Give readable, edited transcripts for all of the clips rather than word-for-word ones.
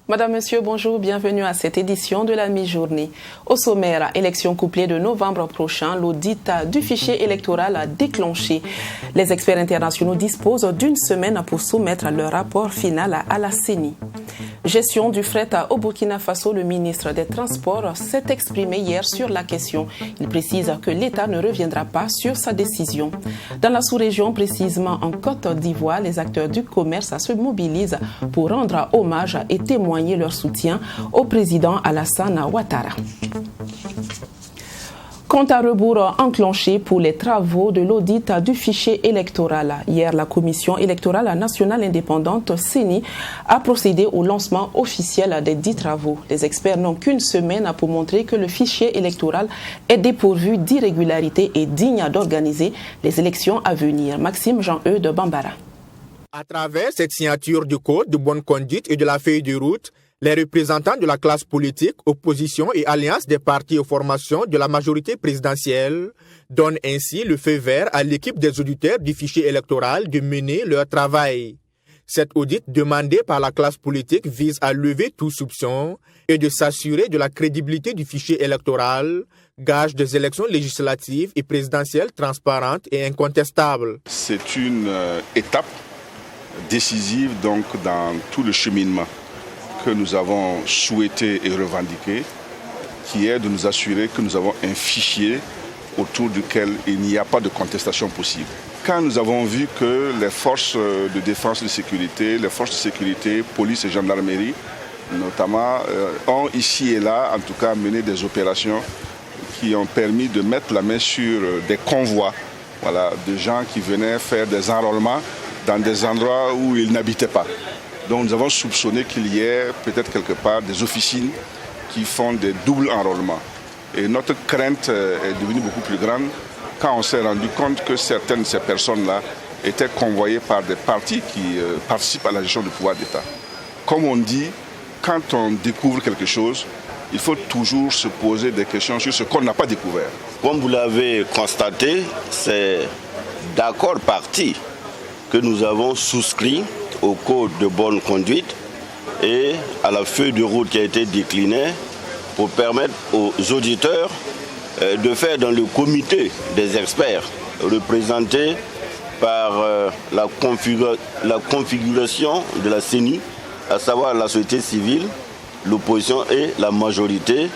Madame, Monsieur, bonjour, bienvenue à cette édition de la mi-journée. Au sommaire, élection couplée de novembre prochain, l'audit du fichier électoral a déclenché. Les experts internationaux disposent d'une semaine pour soumettre leur rapport final à la CENI. Gestion du fret au Burkina Faso, le ministre des Transports s'est exprimé hier sur la question. Il précise que l'État ne reviendra pas sur sa décision. Dans la sous-région, précisément en Côte d'Ivoire, les acteurs du commerce se mobilisent pour rendre hommage et témoigner leur soutien au président Alassane Ouattara. Compte à rebours enclenché pour les travaux de l'audit du fichier électoral. Hier, la Commission électorale nationale indépendante CENI a procédé au lancement officiel des 10 travaux. Les experts n'ont qu'une semaine pour montrer que le fichier électoral est dépourvu d'irrégularités et digne d'organiser les élections à venir. Maxime Jean-Eudes Bambara. À travers cette signature du code de bonne conduite et de la feuille de route, les représentants de la classe politique, opposition et alliance des partis aux formations de la majorité présidentielle donnent ainsi le feu vert à l'équipe des auditeurs du fichier électoral de mener leur travail. Cet audit demandé par la classe politique vise à lever tout soupçon et de s'assurer de la crédibilité du fichier électoral, gage des élections législatives et présidentielles transparentes et incontestables. C'est une étape décisive donc dans tout le cheminement que nous avons souhaité et revendiqué, qui est de nous assurer que nous avons un fichier autour duquel il n'y a pas de contestation possible. Quand nous avons vu que les forces de défense et de sécurité, les forces de sécurité, police et gendarmerie, notamment, ont ici et là, en tout cas, mené des opérations qui ont permis de mettre la main sur des convois, de gens qui venaient faire des enrôlements dans des endroits où ils n'habitaient pas. Donc nous avons soupçonné qu'il y ait peut-être quelque part des officines qui font des doubles enrôlements. Et notre crainte est devenue beaucoup plus grande quand on s'est rendu compte que certaines de ces personnes-là étaient convoyées par des partis qui participent à la gestion du pouvoir d'État. Comme on dit, quand on découvre quelque chose, il faut toujours se poser des questions sur ce qu'on n'a pas découvert. Comme vous l'avez constaté, c'est d'accord parti que nous avons souscrit au code de bonne conduite et à la feuille de route qui a été déclinée pour permettre aux auditeurs de faire dans le comité des experts représentés par la configuration de la CENI, à savoir la société civile, l'opposition et la majorité,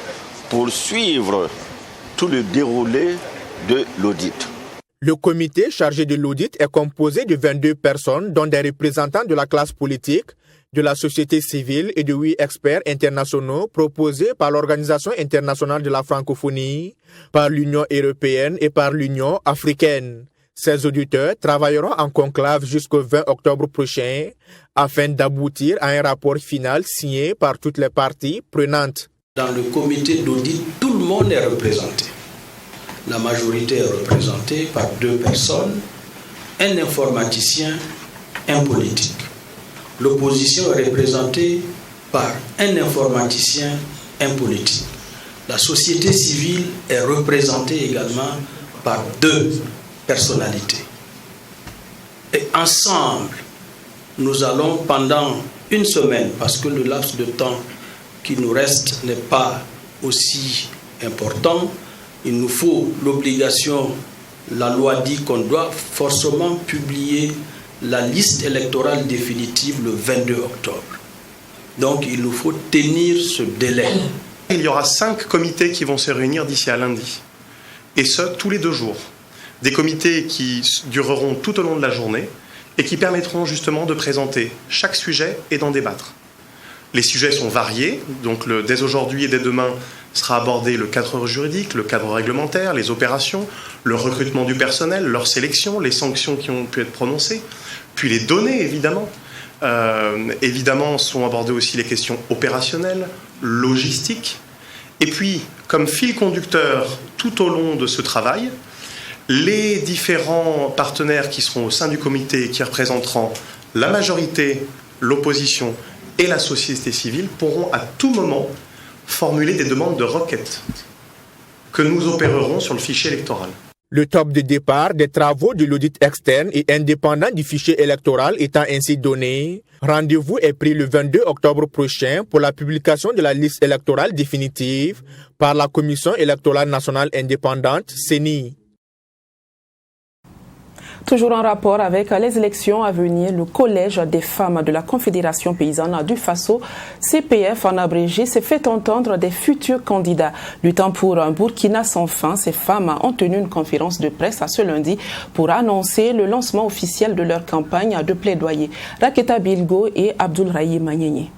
pour suivre tout le déroulé de l'audit. Le comité chargé de l'audit est composé de 22 personnes, dont des représentants de la classe politique, de la société civile et de 8 experts internationaux proposés par l'Organisation internationale de la francophonie, par l'Union européenne et par l'Union africaine. Ces auditeurs travailleront en conclave jusqu'au 20 octobre prochain afin d'aboutir à un rapport final signé par toutes les parties prenantes. Dans le comité d'audit, tout le monde est représenté. La majorité est représentée par 2 personnes, un informaticien, un politique. L'opposition est représentée par un informaticien, un politique. La société civile est représentée également par 2 personnalités. Et ensemble, nous allons pendant une semaine, parce que le laps de temps qui nous reste n'est pas aussi important, il nous faut l'obligation, la loi dit qu'on doit forcément publier la liste électorale définitive le 22 octobre. Donc il nous faut tenir ce délai. Il y aura 5 comités qui vont se réunir d'ici à lundi. Et ce, tous les 2 jours. Des comités qui dureront tout au long de la journée et qui permettront justement de présenter chaque sujet et d'en débattre. Les sujets sont variés, donc dès aujourd'hui et dès demain sera abordé le cadre juridique, le cadre réglementaire, les opérations, le recrutement du personnel, leur sélection, les sanctions qui ont pu être prononcées, puis les données évidemment. Évidemment sont abordées aussi les questions opérationnelles, logistiques, et puis comme fil conducteur tout au long de ce travail, les différents partenaires qui seront au sein du comité, qui représenteront la majorité, l'opposition et la société civile, pourront à tout moment formuler des demandes de requête que nous opérerons sur le fichier électoral. Le top de départ des travaux de l'audit externe et indépendant du fichier électoral étant ainsi donné, rendez-vous est pris le 22 octobre prochain pour la publication de la liste électorale définitive par la Commission électorale nationale indépendante, CENI. Toujours en rapport avec les élections à venir, le Collège des femmes de la Confédération paysanne du Faso, CPF en abrégé, s'est fait entendre des futurs candidats. Luttant pour un Burkina sans fin, ces femmes ont tenu une conférence de presse ce lundi pour annoncer le lancement officiel de leur campagne de plaidoyer. Raketa Bilgo et Abdoulrahim Magnéni.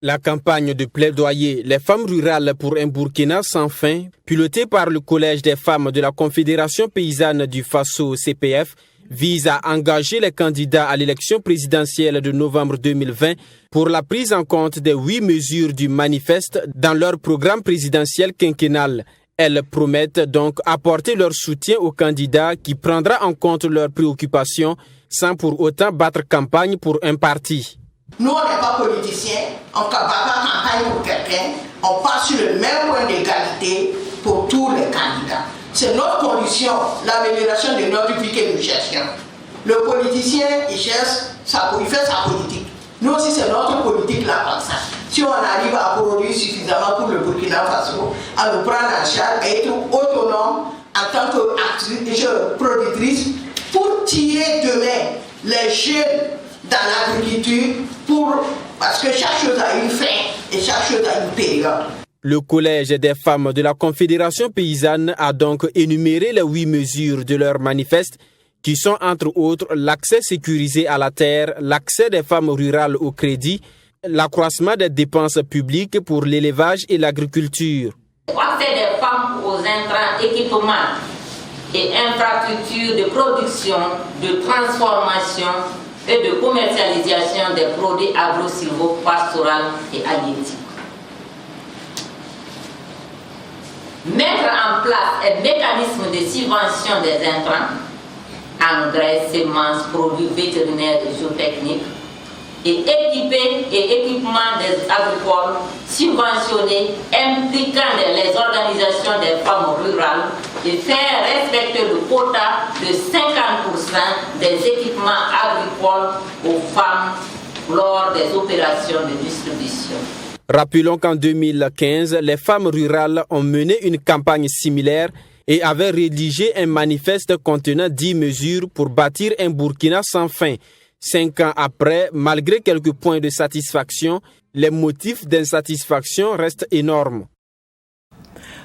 La campagne de plaidoyer Les femmes rurales pour un Burkina sans fin, pilotée par le Collège des femmes de la Confédération paysanne du Faso CPF, vise à engager les candidats à l'élection présidentielle de novembre 2020 pour la prise en compte des 8 mesures du manifeste dans leur programme présidentiel quinquennal. Elles promettent donc apporter leur soutien aux candidats qui prendra en compte leurs préoccupations sans pour autant battre campagne pour un parti. Nous, on n'est pas politiciens, on ne va pas campagne pour quelqu'un, on passe sur le même point d'égalité pour tous les candidats. C'est notre condition, l'amélioration de notre vie que nous cherchons. Le politicien, il cherche, il fait sa politique. Nous aussi, c'est notre politique là comme ça. Si on arrive à produire suffisamment pour le Burkina Faso, à nous prendre en charge, à être autonome en tant qu'actrice, productrice, pour tirer demain les jeunes dans l'agriculture, parce que chaque chose a une fin et chaque chose a une période. Le Collège des femmes de la Confédération paysanne a donc énuméré les 8 mesures de leur manifeste qui sont entre autres l'accès sécurisé à la terre, l'accès des femmes rurales au crédit, l'accroissement des dépenses publiques pour l'élevage et l'agriculture. L'accès des femmes aux intrants, équipements et infrastructures de production, de transformation et de commercialisation des produits agro-silvo-pastoraux et halieutiques. Mettre en place un mécanisme de subvention des intrants, engrais, semences, produits vétérinaires et géotechniques, et équipements des agricoles subventionnés impliquant les organisations des femmes rurales et faire respecter le quota de 50% des équipements agricoles aux femmes lors des opérations de distribution. Rappelons qu'en 2015, les femmes rurales ont mené une campagne similaire et avaient rédigé un manifeste contenant 10 mesures pour bâtir un Burkina sans fin. 5 ans après, malgré quelques points de satisfaction, les motifs d'insatisfaction restent énormes.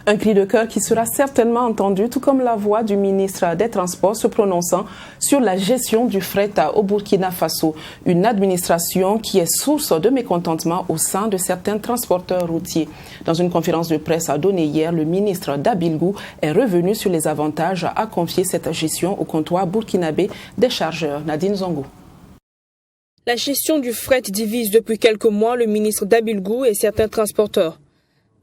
Un cri de cœur qui sera certainement entendu, tout comme la voix du ministre des Transports se prononçant sur la gestion du fret au Burkina Faso, une administration qui est source de mécontentement au sein de certains transporteurs routiers. Dans une conférence de presse donnée hier, le ministre d'Abilgou est revenu sur les avantages à confier cette gestion au comptoir burkinabé des chargeurs. Nadine Zongo. La gestion du fret divise depuis quelques mois le ministre d'Abilgou et certains transporteurs.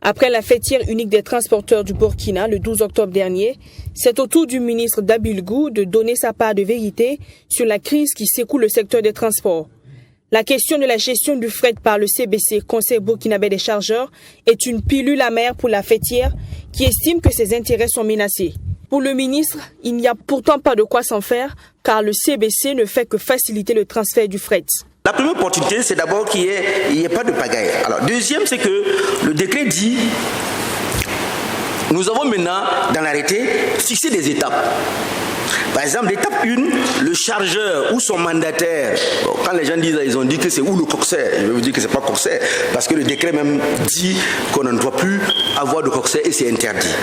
Après la fêtière unique des transporteurs du Burkina le 12 octobre dernier, c'est au tour du ministre d'Abilgou de donner sa part de vérité sur la crise qui secoue le secteur des transports. La question de la gestion du fret par le CBC, Conseil burkinabé des chargeurs, est une pilule amère pour la fêtière qui estime que ses intérêts sont menacés. Pour le ministre, il n'y a pourtant pas de quoi s'en faire car le CBC ne fait que faciliter le transfert du fret. La première opportunité, c'est d'abord qu'il n'y ait pas de pagaille. Alors, deuxième, c'est que le décret dit, nous avons maintenant, dans l'arrêté, fixé des étapes. Par exemple, l'étape 1, le chargeur ou son mandataire, quand les gens disent, ils ont dit que c'est où le corsaire, je vais vous dire que ce n'est pas corsaire, parce que le décret même dit qu'on ne doit plus avoir de corsaire et c'est interdit.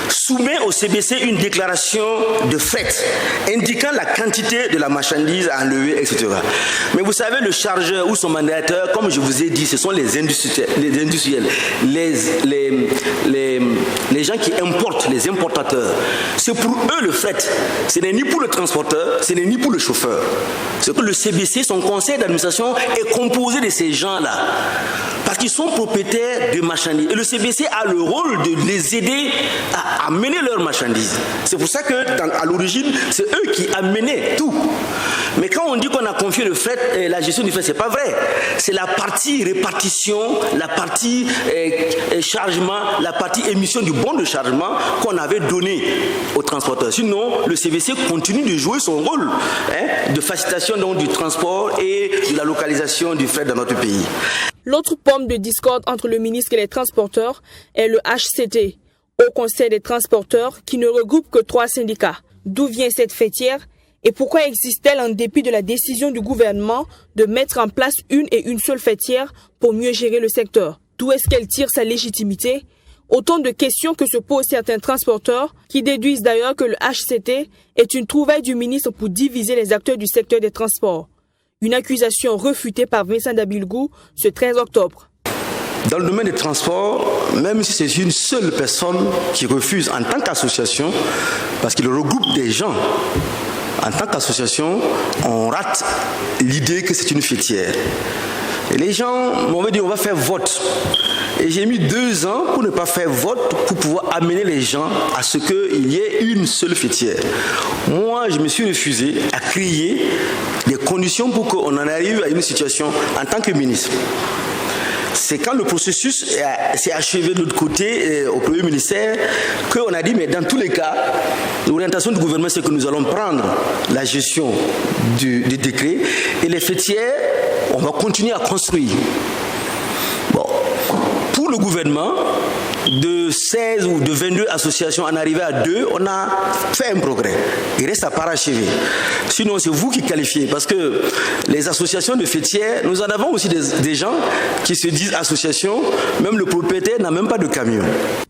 Soumet au CBC une déclaration de fret indiquant la quantité de la marchandise à enlever, etc. Mais vous savez, le chargeur ou son mandataire, comme je vous ai dit, ce sont les industriels, les les gens qui importent, les importateurs. C'est pour eux le fret. Ce n'est ni pour le transporteur, ce n'est ni pour le chauffeur. C'est que le CBC, son conseil d'administration, est composé de ces gens-là. Parce qu'ils sont propriétaires de marchandises. Et le CBC a le rôle de les aider à amener leurs marchandises. C'est pour ça qu'à l'origine, c'est eux qui amenaient tout. Mais quand on dit qu'on a confié le fret, la gestion du fret, c'est pas vrai. C'est la partie répartition, la partie chargement, la partie émission du bon de chargement qu'on avait donné aux transporteurs. Sinon, le CBC continue de jouer son rôle de facilitation donc, du transport et de la localisation du fret dans notre pays. L'autre pomme de discorde entre le ministre et les transporteurs est le HCT, Haut Conseil des transporteurs, qui ne regroupe que 3 syndicats. D'où vient cette fêtière et pourquoi existe-t-elle en dépit de la décision du gouvernement de mettre en place une seule fêtière pour mieux gérer le secteur? D'où est-ce qu'elle tire sa légitimité? Autant de questions que se posent certains transporteurs qui déduisent d'ailleurs que le HCT est une trouvaille du ministre pour diviser les acteurs du secteur des transports. Une accusation refutée par Vincent Dabilgou ce 13 octobre. Dans le domaine des transports, même si c'est une seule personne qui refuse en tant qu'association, parce qu'il regroupe des gens, en tant qu'association, on rate l'idée que c'est une fêtière. Et les gens m'ont dit on va faire vote. Et j'ai mis 2 ans pour ne pas faire vote, pour pouvoir amener les gens à ce qu'il y ait une seule fêtière. Moi, je me suis refusé à créer les conditions pour qu'on en arrive à une situation en tant que ministre. C'est quand le processus s'est achevé de l'autre côté, au Premier ministère, qu'on a dit, mais dans tous les cas, l'orientation du gouvernement, c'est que nous allons prendre la gestion du décret et les fêtières, on va continuer à construire. Bon, pour le gouvernement, de 16 ou de 22 associations en arriver à 2, on a fait un progrès. Il reste à parachever. Sinon, c'est vous qui qualifiez. Parce que les associations de fêtières, nous en avons aussi des gens qui se disent associations. Même le propriétaire n'a même pas de camion.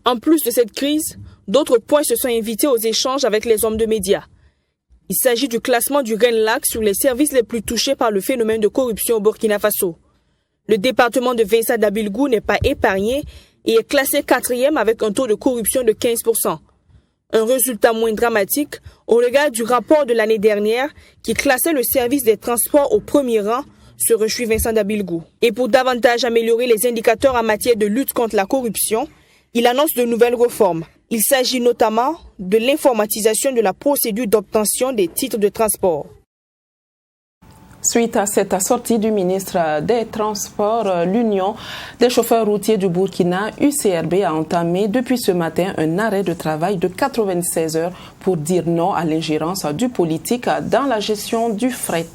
En plus de cette crise, d'autres points se sont invités aux échanges avec les hommes de médias. Il s'agit du classement du RENLAC sur les services les plus touchés par le phénomène de corruption au Burkina Faso. Le département de Vincent Dabilgou n'est pas épargné et est classé 4e avec un taux de corruption de 15%. Un résultat moins dramatique au regard du rapport de l'année dernière qui classait le service des transports au premier rang, se réjouit Vincent Dabilgou. Et pour davantage améliorer les indicateurs en matière de lutte contre la corruption, il annonce de nouvelles réformes. Il s'agit notamment de l'informatisation de la procédure d'obtention des titres de transport. Suite à cette sortie du ministre des Transports, l'Union des chauffeurs routiers du Burkina, UCRB, a entamé depuis ce matin un arrêt de travail de 96 heures pour dire non à l'ingérence du politique dans la gestion du fret.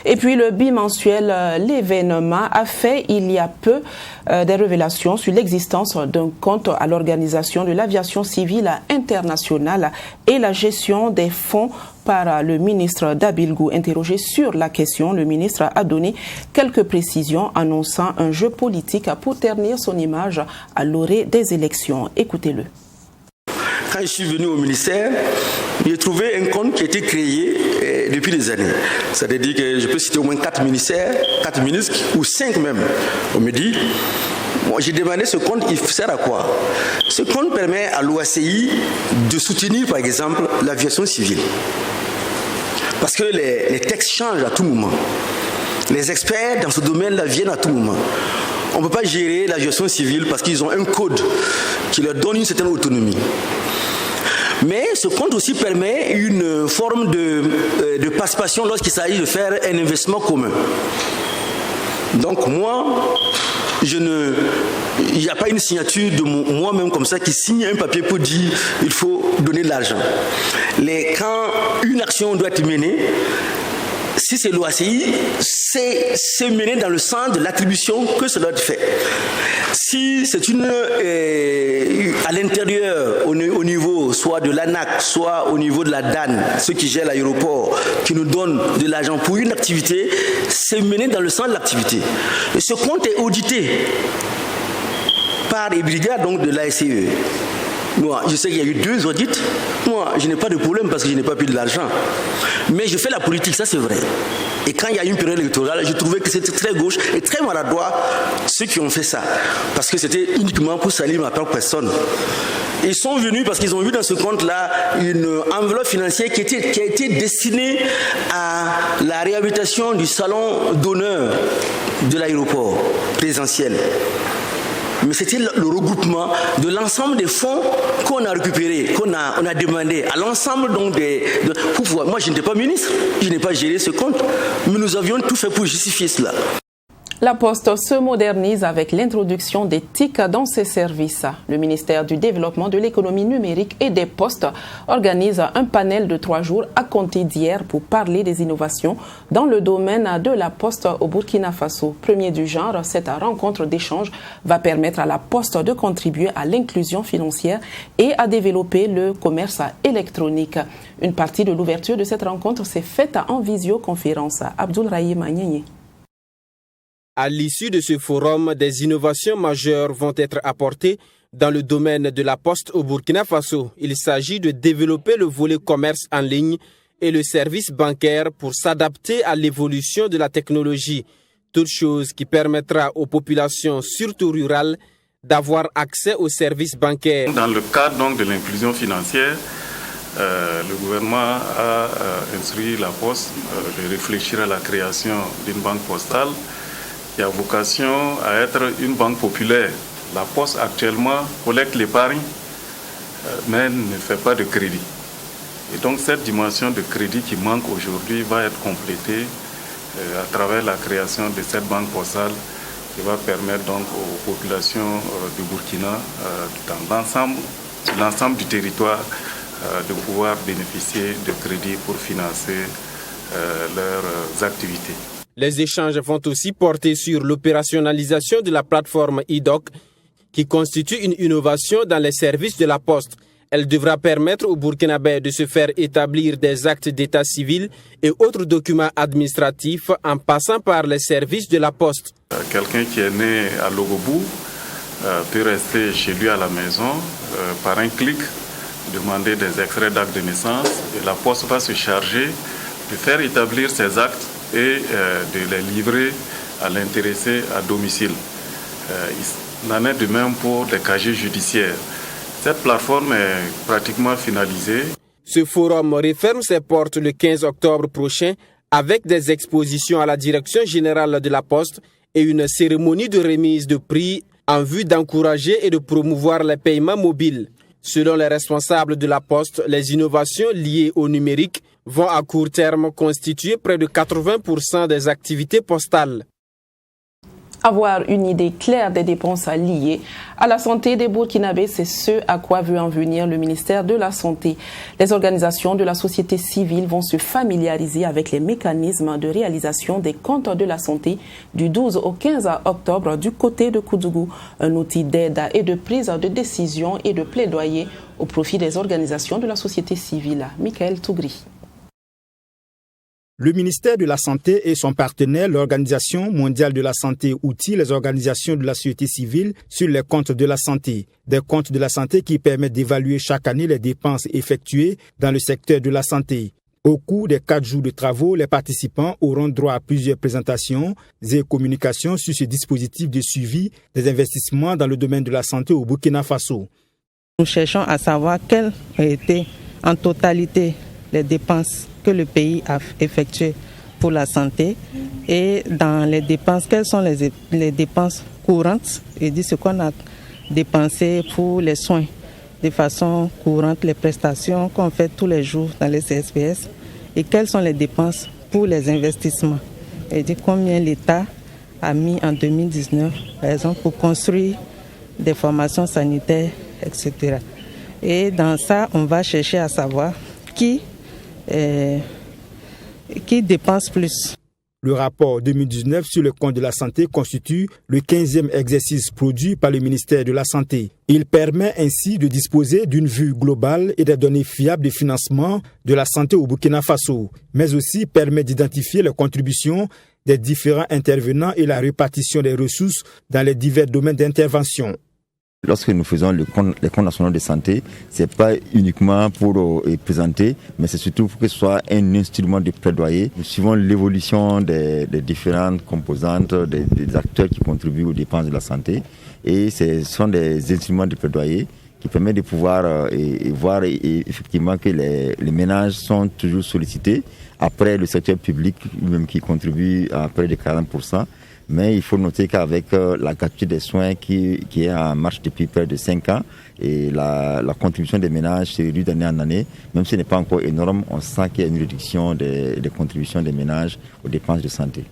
Et puis le bimensuel L'événement a fait il y a peu des révélations sur l'existence d'un compte à l'Organisation de l'aviation civile internationale et la gestion des fonds par le ministre Dabilgou. Interrogé sur la question, le ministre a donné quelques précisions annonçant un jeu politique pour ternir son image à l'orée des élections. Écoutez-le. Quand je suis venu au ministère, j'ai trouvé un compte qui a été créé depuis des années. C'est-à-dire que je peux citer au moins 4 ministères, 4 ministres ou 5 même. On me dit, moi j'ai demandé ce compte, il sert à quoi? Ce compte permet à l'OACI de soutenir par exemple l'aviation civile. Parce que les textes changent à tout moment. Les experts dans ce domaine-là viennent à tout moment. On ne peut pas gérer l'aviation civile parce qu'ils ont un code qui leur donne une certaine autonomie. Mais ce compte aussi permet une forme de participation lorsqu'il s'agit de faire un investissement commun. Donc moi, il n'y a pas une signature de moi-même comme ça qui signe un papier pour dire il faut donner de l'argent. Quand une action doit être menée, si c'est l'OACI, c'est mené dans le sens de l'attribution que cela fait. Si c'est à l'intérieur, au niveau soit de l'ANAC, soit au niveau de la DAN, ceux qui gèrent l'aéroport, qui nous donnent de l'argent pour une activité, c'est mené dans le sens de l'activité. Et ce compte est audité par les brigades donc de l'ASE. Moi, je sais qu'il y a eu 2 audits. Moi, je n'ai pas de problème parce que je n'ai pas pris de l'argent. Mais je fais la politique, ça c'est vrai. Et quand il y a une période électorale, je trouvais que c'était très gauche et très maladroit ceux qui ont fait ça. Parce que c'était uniquement pour salir ma propre personne. Ils sont venus parce qu'ils ont vu dans ce compte-là une enveloppe financière qui a été destinée à la réhabilitation du salon d'honneur de l'aéroport présidentiel. Mais c'était le regroupement de l'ensemble des fonds qu'on a récupérés, on a demandé à l'ensemble donc pour pouvoir. Moi, je n'étais pas ministre, je n'ai pas géré ce compte, mais nous avions tout fait pour justifier cela. La Poste se modernise avec l'introduction des TIC dans ses services. Le ministère du Développement de l'économie numérique et des Postes organise un panel de 3 jours à compter d'hier pour parler des innovations dans le domaine de la Poste au Burkina Faso. Premier du genre, cette rencontre d'échange va permettre à la Poste de contribuer à l'inclusion financière et à développer le commerce électronique. Une partie de l'ouverture de cette rencontre s'est faite en visioconférence. Abdoul Rahim Agnagné. À l'issue de ce forum, des innovations majeures vont être apportées dans le domaine de la Poste au Burkina Faso. Il s'agit de développer le volet commerce en ligne et le service bancaire pour s'adapter à l'évolution de la technologie. Toute chose qui permettra aux populations, surtout rurales, d'avoir accès aux services bancaires. Dans le cadre donc, de l'inclusion financière, le gouvernement a instruit la Poste de réfléchir à la création d'une banque postale qui a vocation à être une banque populaire. La Poste actuellement collecte l'épargne, mais ne fait pas de crédit. Et donc cette dimension de crédit qui manque aujourd'hui va être complétée à travers la création de cette banque postale qui va permettre donc aux populations du Burkina, dans l'ensemble du territoire, de pouvoir bénéficier de crédits pour financer leurs activités. Les échanges vont aussi porter sur l'opérationnalisation de la plateforme IDOC, qui constitue une innovation dans les services de la Poste. Elle devra permettre aux Burkinabés de se faire établir des actes d'état civil et autres documents administratifs en passant par les services de la Poste. Quelqu'un qui est né à Logobou peut rester chez lui à la maison, par un clic, demander des extraits d'actes de naissance et la Poste va se charger de faire établir ces actes et de les livrer à l'intéressé à domicile. Il en est de même pour les casiers judiciaires. Cette plateforme est pratiquement finalisée. Ce forum referme ses portes le 15 octobre prochain avec des expositions à la Direction générale de la Poste et une cérémonie de remise de prix en vue d'encourager et de promouvoir les paiements mobiles. Selon les responsables de la Poste, les innovations liées au numérique vont à court terme constituer près de 80% des activités postales. Avoir une idée claire des dépenses liées à la santé des Burkinabés, c'est ce à quoi veut en venir le ministère de la Santé. Les organisations de la société civile vont se familiariser avec les mécanismes de réalisation des comptes de la santé du 12 au 15 octobre du côté de Koudougou, un outil d'aide et de prise de décision et de plaidoyer au profit des organisations de la société civile. Michael Tougri. Le ministère de la Santé et son partenaire, l'Organisation mondiale de la santé, outillent les organisations de la société civile sur les comptes de la santé. Des comptes de la santé qui permettent d'évaluer chaque année les dépenses effectuées dans le secteur de la santé. Au cours des 4 jours de travaux, les participants auront droit à plusieurs présentations et communications sur ce dispositif de suivi des investissements dans le domaine de la santé au Burkina Faso. Nous cherchons à savoir quelles ont été en totalité les dépenses que le pays a effectuées pour la santé et dans les dépenses, quelles sont les dépenses courantes et dit ce qu'on a dépensé pour les soins de façon courante, les prestations qu'on fait tous les jours dans les CSPS et quelles sont les dépenses pour les investissements et dit combien l'État a mis en 2019 par exemple pour construire des formations sanitaires, etc. Et dans ça, on va chercher à savoir qui dépense plus. Le rapport 2019 sur le compte de la santé constitue le 15e exercice produit par le ministère de la Santé. Il permet ainsi de disposer d'une vue globale et des données fiables de financement de la santé au Burkina Faso, mais aussi permet d'identifier les contributions des différents intervenants et la répartition des ressources dans les divers domaines d'intervention. Lorsque nous faisons les comptes nationaux de santé, ce n'est pas uniquement pour présenter, mais c'est surtout pour que ce soit un instrument de plaidoyer. Nous suivons l'évolution des différentes composantes, des acteurs qui contribuent aux dépenses de la santé. Et ce sont des instruments de plaidoyer qui permet de pouvoir voir effectivement que les ménages sont toujours sollicités. Après, le secteur public lui-même qui contribue à près de 40%. Mais il faut noter qu'avec la gratuité des soins qui est en marche depuis près de 5 ans et la contribution des ménages se réduit d'année en année, même si ce n'est pas encore énorme, on sent qu'il y a une réduction des contributions des ménages aux dépenses de santé.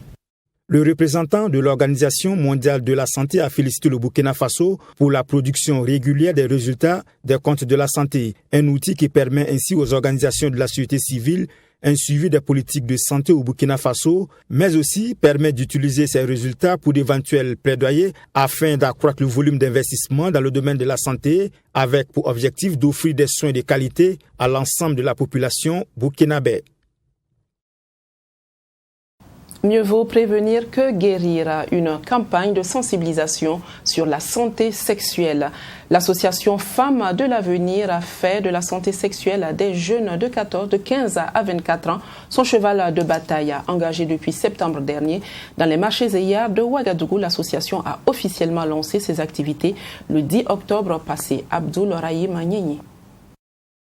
Le représentant de l'Organisation mondiale de la santé a félicité le Burkina Faso pour la production régulière des résultats des comptes de la santé, un outil qui permet ainsi aux organisations de la société civile un suivi des politiques de santé au Burkina Faso, mais aussi permet d'utiliser ces résultats pour d'éventuels plaidoyers afin d'accroître le volume d'investissement dans le domaine de la santé, avec pour objectif d'offrir des soins de qualité à l'ensemble de la population burkinabé. Mieux vaut prévenir que guérir. Une campagne de sensibilisation sur la santé sexuelle. L'association Femmes de l'Avenir a fait de la santé sexuelle des jeunes de 15 à 24 ans son cheval de bataille. Engagé depuis septembre dernier dans les marchés Eyar de Ouagadougou, l'association a officiellement lancé ses activités le 10 octobre passé. Abdoul Rahim Agnini.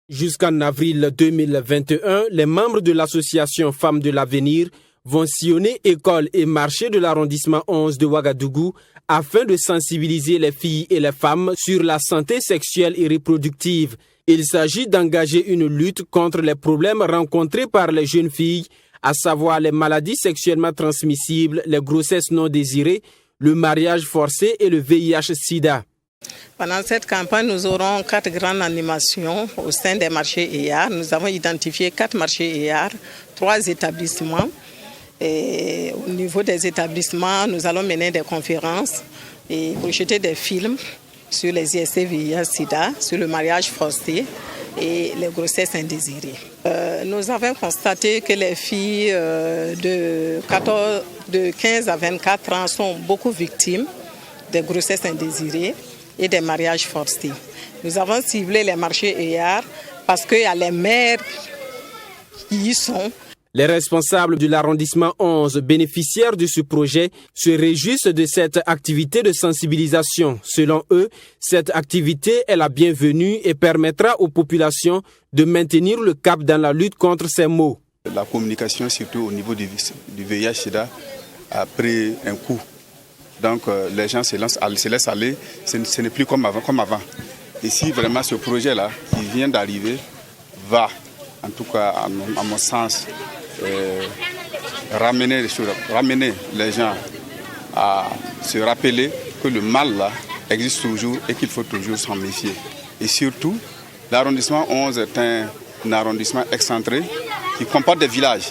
Jusqu'en avril 2021, les membres de l'association Femmes de l'Avenir vont sillonner écoles et marchés de l'arrondissement 11 de Ouagadougou afin de sensibiliser les filles et les femmes sur la santé sexuelle et reproductive. Il s'agit d'engager une lutte contre les problèmes rencontrés par les jeunes filles, à savoir les maladies sexuellement transmissibles, les grossesses non désirées, le mariage forcé et le VIH-Sida. Pendant cette campagne, nous aurons 4 grandes animations au sein des marchés EAR. Nous avons identifié 4 marchés EAR, 3 établissements. Et au niveau des établissements, nous allons mener des conférences et projeter des films sur les IST, VIH-Sida, sur le mariage forcé et les grossesses indésirées. Nous avons constaté que les filles de 15 à 24 ans sont beaucoup victimes des grossesses indésirées et des mariages forcés. Nous avons ciblé les marchés EAR parce qu'il y a les mères qui y sont. Les responsables de l'arrondissement 11 bénéficiaires de ce projet se réjouissent de cette activité de sensibilisation. Selon eux, cette activité est la bienvenue et permettra aux populations de maintenir le cap dans la lutte contre ces maux. La communication, surtout au niveau du VIH-Sida, a pris un coup. Donc les gens se laissent aller, ce n'est plus comme avant. Et si vraiment ce projet-là, qui vient d'arriver, va, en tout cas à mon sens, ramener les gens à se rappeler que le mal là existe toujours et qu'il faut toujours s'en méfier. Et surtout, l'arrondissement 11 est un arrondissement excentré qui comporte des villages.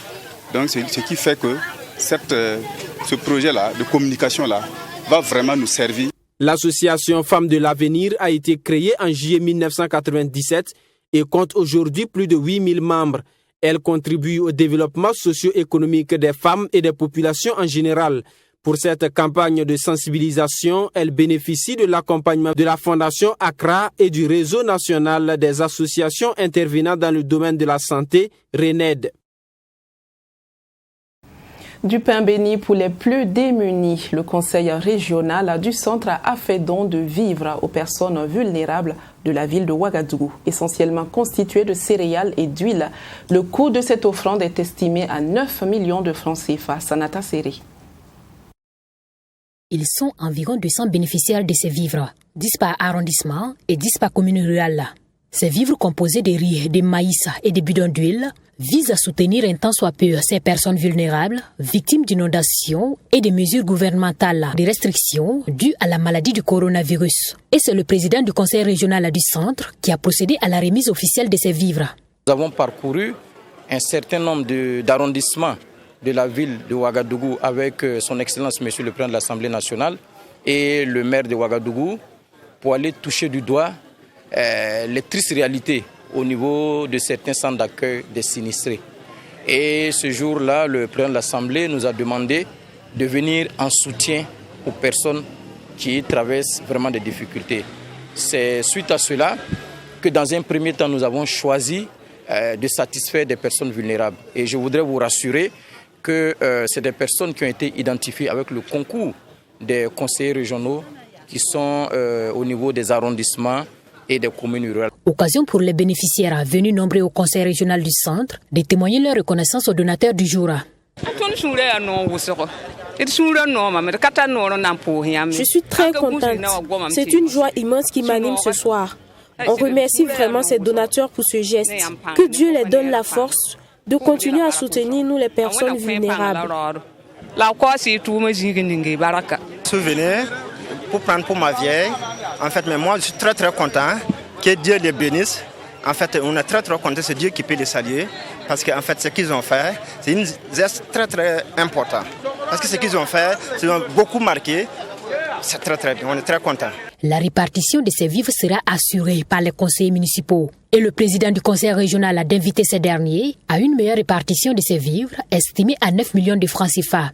Donc ce qui fait que ce projet-là de communication-là va vraiment nous servir. L'association Femmes de l'Avenir a été créée en juillet 1997 et compte aujourd'hui plus de 8000 membres. Elle contribue au développement socio-économique des femmes et des populations en général. Pour cette campagne de sensibilisation, elle bénéficie de l'accompagnement de la Fondation Accra et du réseau national des associations intervenant dans le domaine de la santé, RENED. Du pain béni pour les plus démunis. Le conseil régional du centre a fait don de vivres aux personnes vulnérables de la ville de Ouagadougou, essentiellement constituée de céréales et d'huile. Le coût de cette offrande est estimé à 9 millions de francs CFA. Sanata Seri. Ils sont environ 200 bénéficiaires de ces vivres, 10 par arrondissement et 10 par commune rurale. Ces vivres composés de riz, de maïs et de bidons d'huile visent à soutenir un tant soit peu ces personnes vulnérables, victimes d'inondations et de mesures gouvernementales de restrictions dues à la maladie du coronavirus. Et c'est le président du conseil régional du centre qui a procédé à la remise officielle de ces vivres. Nous avons parcouru un certain nombre d'arrondissements de la ville de Ouagadougou avec son excellence monsieur le président de l'Assemblée nationale et le maire de Ouagadougou pour aller toucher du doigt les tristes réalités au niveau de certains centres d'accueil des sinistrés. Et ce jour-là, le président de l'Assemblée nous a demandé de venir en soutien aux personnes qui traversent vraiment des difficultés. C'est suite à cela que dans un premier temps, nous avons choisi de satisfaire des personnes vulnérables. Et je voudrais vous rassurer que c'est des personnes qui ont été identifiées avec le concours des conseillers régionaux qui sont au niveau des arrondissements et des communes rurales. Occasion pour les bénéficiaires venus nombreux au conseil régional du centre de témoigner leur reconnaissance aux donateurs du jour. Je suis très contente. C'est une joie immense qui m'anime ce soir. On remercie vraiment ces donateurs pour ce geste. Que Dieu les donne la force de continuer à soutenir nous les personnes vulnérables. Souvenir pour prendre pour ma vieille. En fait, mais moi je suis très content. Que Dieu les bénisse. En fait, on est très content, c'est Dieu qui peut les saluer. Parce qu'en fait, ce qu'ils ont fait, c'est un geste très important. Parce que ce qu'ils ont fait, ils ont beaucoup marqué. C'est très bien, on est très content. La répartition de ces vivres sera assurée par les conseillers municipaux. Et le président du conseil régional a d'inviter ces derniers à une meilleure répartition de ces vivres, estimée à 9 millions de francs CFA.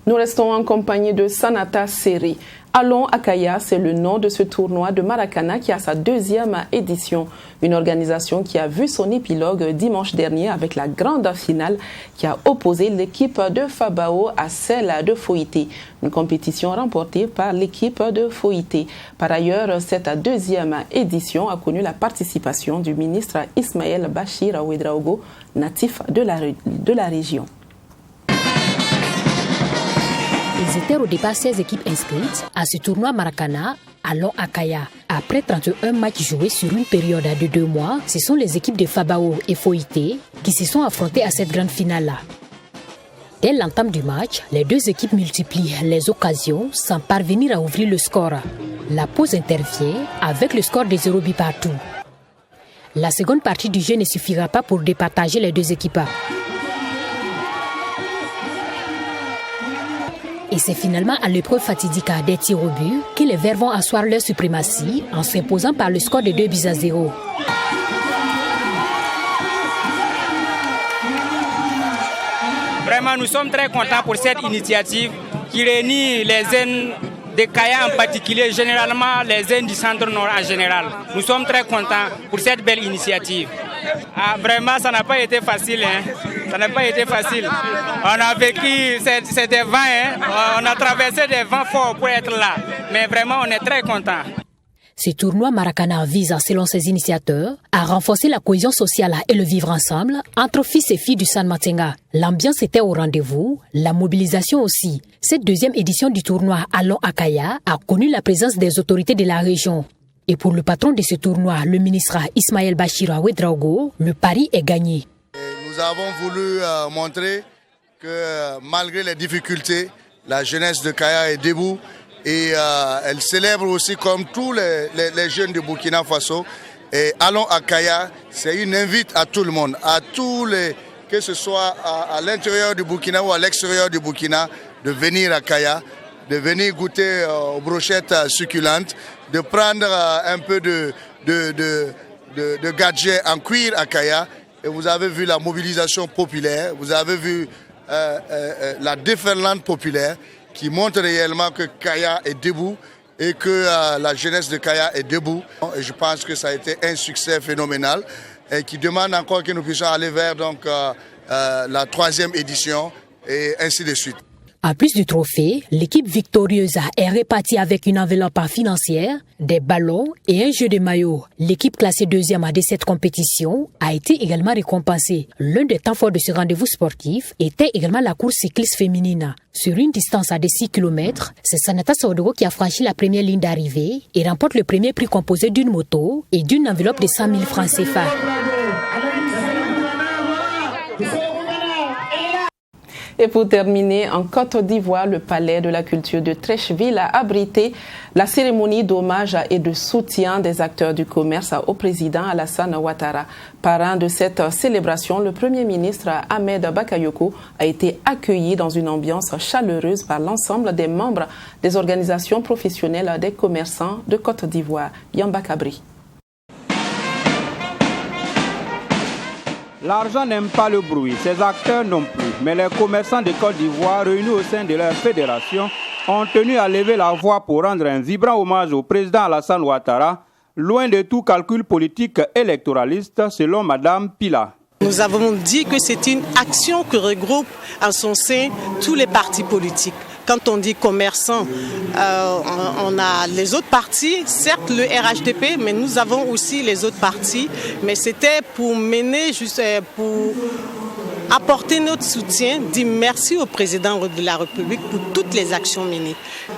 Nous restons en compagnie de Sanata Seri. Allons à Kaya, c'est le nom de ce tournoi de Maracana qui a sa 2e édition. Une organisation qui a vu son épilogue dimanche dernier avec la grande finale qui a opposé l'équipe de Fabao à celle de Foïté. Une compétition remportée par l'équipe de Foïté. Par ailleurs, cette 2e édition a connu la participation du ministre Ismaël Bachir Ouedraogo, natif de la région. Ils étaient au départ 16 équipes inscrites à ce tournoi Maracana à Long Akaya. Après 31 matchs joués sur une période de 2 mois, ce sont les équipes de Fabao et Foïté qui se sont affrontées à cette grande finale-là. Dès l'entame du match, les 2 équipes multiplient les occasions sans parvenir à ouvrir le score. La pause intervient avec le score de 0 but partout. La seconde partie du jeu ne suffira pas pour départager les 2 équipes. Et c'est finalement à l'épreuve fatidique des tirs au but que les Verts vont asseoir leur suprématie en s'imposant par le score de 2 buts à 0. Vraiment, nous sommes très contents pour cette initiative qui réunit les jeunes de Kaya en particulier, généralement les jeunes du centre-nord en général. Nous sommes très contents pour cette belle initiative. Ah, vraiment, ça n'a pas été facile. Ça n'a pas été facile. On a vécu, c'est des vents. On a traversé des vents forts pour être là. Mais vraiment, on est très contents. Ce tournoi Maracana vise, selon ses initiateurs, à renforcer la cohésion sociale et le vivre ensemble entre fils et filles du San Matenga. L'ambiance était au rendez-vous, la mobilisation aussi. Cette 2e édition du tournoi Allons Akaya a connu la présence des autorités de la région. Et pour le patron de ce tournoi, le ministre Ismaël Bachir Ouedraogo, le pari est gagné. Nous avons voulu montrer que malgré les difficultés, la jeunesse de Kaya est debout et elle célèbre aussi comme tous les jeunes de Burkina Faso. Et Allons à Kaya, c'est une invite à tout le monde, à tous les, que ce soit à l'intérieur du Burkina ou à l'extérieur du Burkina, de venir à Kaya, de venir goûter aux brochettes succulentes, de prendre un peu de gadgets en cuir à Kaya. Et vous avez vu la mobilisation populaire, vous avez vu la déferlante populaire qui montre réellement que Kaya est debout et que la jeunesse de Kaya est debout. Et je pense que ça a été un succès phénoménal et qui demande encore que nous puissions aller vers donc, la 3e édition et ainsi de suite. En plus du trophée, l'équipe victorieuse est répartie avec une enveloppe financière, des ballons et un jeu de maillot. L'équipe classée 2e de cette compétition a été également récompensée. L'un des temps forts de ce rendez-vous sportif était également la course cycliste féminine. Sur une distance de 6 km, c'est Sanata Sori qui a franchi la première ligne d'arrivée et remporte le premier prix composé d'une moto et d'une enveloppe de 100 000 francs CFA. Et pour terminer, en Côte d'Ivoire, le palais de la culture de Treichville a abrité la cérémonie d'hommage et de soutien des acteurs du commerce au président Alassane Ouattara. Parrain de cette célébration, le Premier ministre Ahmed Bakayoko a été accueilli dans une ambiance chaleureuse par l'ensemble des membres des organisations professionnelles des commerçants de Côte d'Ivoire. Yamba Kabri. L'argent n'aime pas le bruit, ses acteurs non plus. Mais les commerçants de Côte d'Ivoire, réunis au sein de leur fédération, ont tenu à lever la voix pour rendre un vibrant hommage au président Alassane Ouattara, loin de tout calcul politique électoraliste, selon Madame Pila. Nous avons dit que c'est une action que regroupe en son sein tous les partis politiques. quand on dit commerçant, on a les autres parties, certes le RHDP, mais nous avons aussi les autres parties. Mais c'était pour mener, pour apporter notre soutien, dire merci au président de la République pour toutes les actions menées.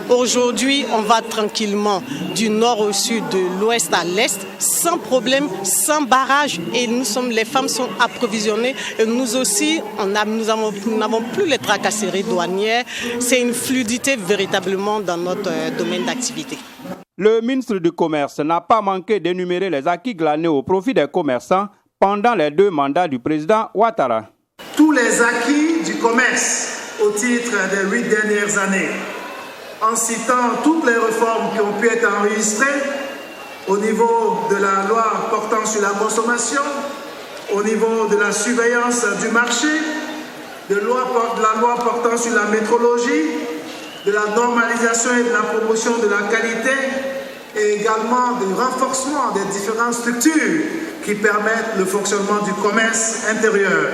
Aujourd'hui, on va tranquillement du nord au sud, de l'ouest à l'est, sans problème, sans barrage. Et les femmes sont approvisionnées. Et nous aussi, nous n'avons plus les tracasseries douanières. C'est une fluidité véritablement dans notre domaine d'activité. Le ministre du Commerce n'a pas manqué d'énumérer les acquis glanés au profit des commerçants pendant les 2 mandats du président Ouattara. Tous les acquis du commerce au titre des 8 dernières années, en citant toutes les réformes qui ont pu être enregistrées au niveau de la loi portant sur la consommation, au niveau de la surveillance du marché, de la loi portant sur la métrologie, de la normalisation et de la promotion de la qualité, et également du renforcement des différentes structures qui permettent le fonctionnement du commerce intérieur.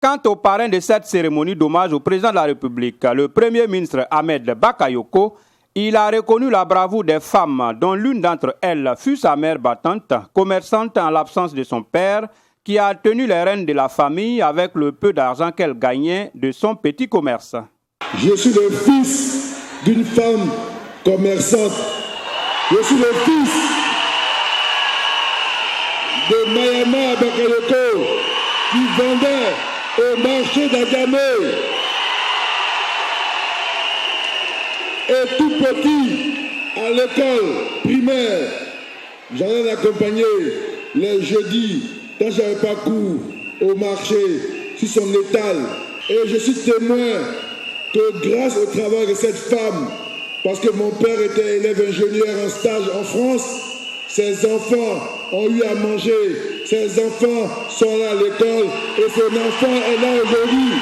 Quant au parrain de cette cérémonie d'hommage au président de la République, le Premier ministre Ahmed Bakayoko, il a reconnu la bravoure des femmes, dont l'une d'entre elles fut sa mère battante, commerçante en l'absence de son père, qui a tenu les rênes de la famille avec le peu d'argent qu'elle gagnait de son petit commerce. Je suis le fils d'une femme commerçante. Je suis le fils de Mayama Bakayoko, qui vendait au marché d'Adjamé. Et tout petit, à l'école primaire, j'allais l'accompagner les jeudis, quand je n'avais pas cours, au marché, sur son étal. Et je suis témoin que grâce au travail de cette femme, parce que mon père était élève ingénieur en stage en France, ses enfants ont eu à manger, ses enfants sont là à l'école et son enfant est là aujourd'hui.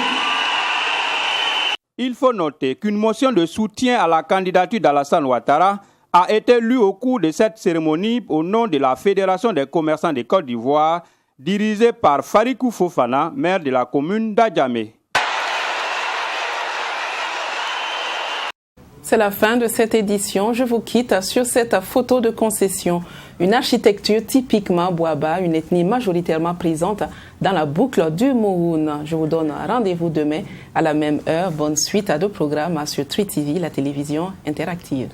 Il faut noter qu'une motion de soutien à la candidature d'Alassane Ouattara a été lue au cours de cette cérémonie au nom de la Fédération des commerçants de Côte d'Ivoire, dirigée par Farikou Fofana, maire de la commune d'Adjamé. C'est la fin de cette édition. Je vous quitte sur cette photo de concession. Une architecture typiquement Bouaba, une ethnie majoritairement présente dans la boucle du Mouhoun. Je vous donne rendez-vous demain à la même heure. Bonne suite à 2 programmes sur Tri TV, la télévision interactive.